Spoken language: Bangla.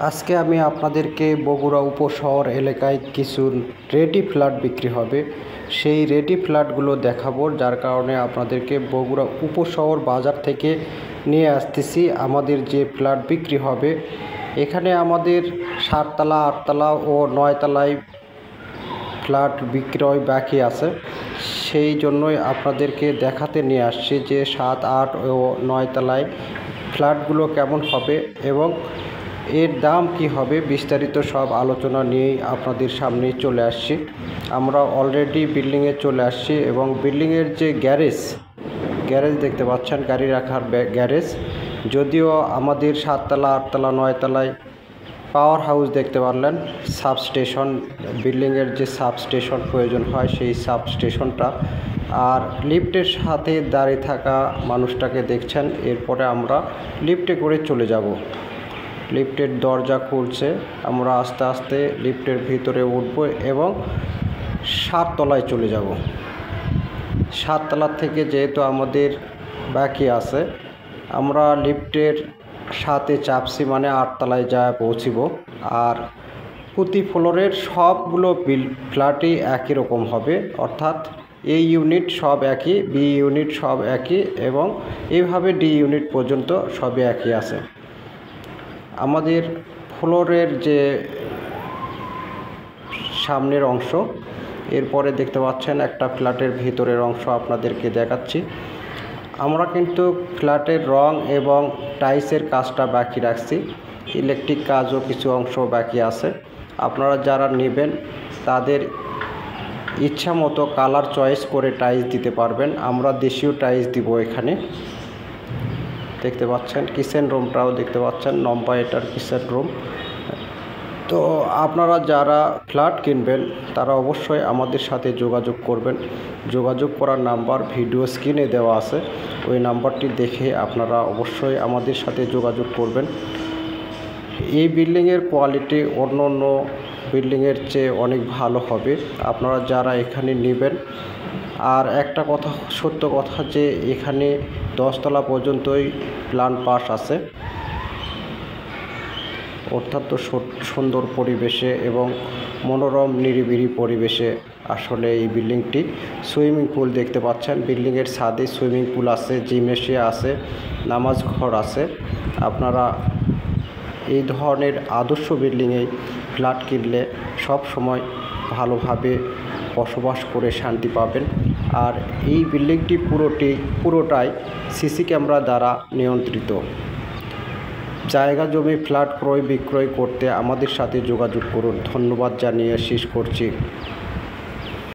আজকে আমি আপনাদেরকে বগুড়া উপশহর এলাকায় কিছু রেডি ফ্ল্যাট বিক্রি হবে সেই রেডি ফ্ল্যাটগুলো দেখাবো, যার কারণে আপনাদেরকে বগুড়া উপশহর বাজার থেকে নিয়ে আসতেছি। আমাদের যে ফ্ল্যাট বিক্রি হবে এখানে আমাদের 7 তলা 8 তলা ও 9 তলায় ফ্ল্যাট বিক্রয় বাকি আছে, সেই জন্যই আপনাদেরকে দেখাতে নিয়ে আসছি যে 7, 8 ও 9 তলায় ফ্ল্যাটগুলো কেমন হবে এবং এর দাম কি হবে, বিস্তারিত সব আলোচনা নিয়েই আপনাদের সামনে চলে আসছি। আমরা অলরেডি বিল্ডিংয়ে চলে আসছি এবং বিল্ডিংয়ের যে গ্যারেজ দেখতে পাচ্ছেন, গাড়ি রাখার গ্যারেজ। যদিও আমাদের 7 তলা 8 তলা 9 তলায় পাওয়ার হাউস দেখতে পারলেন, সাবস্টেশন, বিল্ডিংয়ের যে সাবস্টেশন প্রয়োজন হয় সেই সাবস্টেশনটা, আর লিফটের সাথে দাঁড়িয়ে থাকা মানুষটাকে দেখছেন। এরপরে আমরা লিফটে করে চলে যাব। লিফটের দরজা খুলছে, আমরা আস্তে আস্তে লিফটের ভিতরে উঠব এবং 7 তলায় চলে যাব। 7 তলার থেকে যেহেতু আমাদের বাকি আছে, আমরা লিফটের সাথে চাপছি মানে 8 তলায় যা পৌঁছিব। আর প্রতি ফ্লোরের সবগুলো ফ্ল্যাটই একই রকম হবে, অর্থাৎ এ ইউনিট সব একই, বি ইউনিট সব একই এবং এইভাবে ডি ইউনিট পর্যন্ত সবই একই আছে। আমাদের ফ্লোরের যে সামনের অংশ, এরপরে দেখতে পাচ্ছেন একটা ফ্ল্যাটের ভিতরের অংশ আপনাদেরকে দেখাচ্ছি। আমরা কিন্তু ফ্ল্যাটের রং এবং টাইলসের কাজটা বাকি রাখছি, ইলেকট্রিক কাজও কিছু অংশ বাকি আছে। আপনারা যারা নেবেন তাদের ইচ্ছা মতো কালার চয়েস করে টাইলস দিতে পারবেন। আমরা দেশীয় টাইলস দিব এখানে। দেখতে পাচ্ছেন কিচেন রুমটাও দেখতে পাচ্ছেন, লম্বা এটার কিচেন রুম। তো আপনারা যারা ফ্ল্যাট কিনবেন তারা অবশ্যই আমাদের সাথে যোগাযোগ করবেন। যোগাযোগ করার নাম্বার ভিডিও স্ক্রিনে দেওয়া আছে, ওই নাম্বারটি দেখে আপনারা অবশ্যই আমাদের সাথে যোগাযোগ করবেন। এই বিল্ডিংয়ের কোয়ালিটি অন্য অন্য বিল্ডিংয়ের চেয়ে অনেক ভালো হবে আপনারা যারা এখানে নেবেন। আর একটা কথা, সত্য কথা, যে এখানে 10 তলা পর্যন্তই প্ল্যান পাস আছে, অত্যন্ত সুন্দর পরিবেশে এবং মনোরম নিরিবিলি পরিবেশে আসলে এই বিল্ডিংটি। সুইমিং পুল দেখতে পাচ্ছেন, বিল্ডিংয়ের ছাদে সুইমিং পুল আছে, জিমনেশিয়া আছে, নামাজ ঘর আছে। আপনারা এই ধরনের আদর্শ বিল্ডিংয়ে ফ্ল্যাট কিনলে সব সময় ভালোভাবে বসবাস করে শান্তি পাবেন। আর এই বিল্ডিংটি পুরোটাই সিসি ক্যামেরা দ্বারা নিয়ন্ত্রিত। জায়গা জমি ফ্ল্যাট ক্রয় বিক্রয় করতে আমাদের সাথে যোগাযোগ করুন। ধন্যবাদ জানিয়ে শেষ করছি।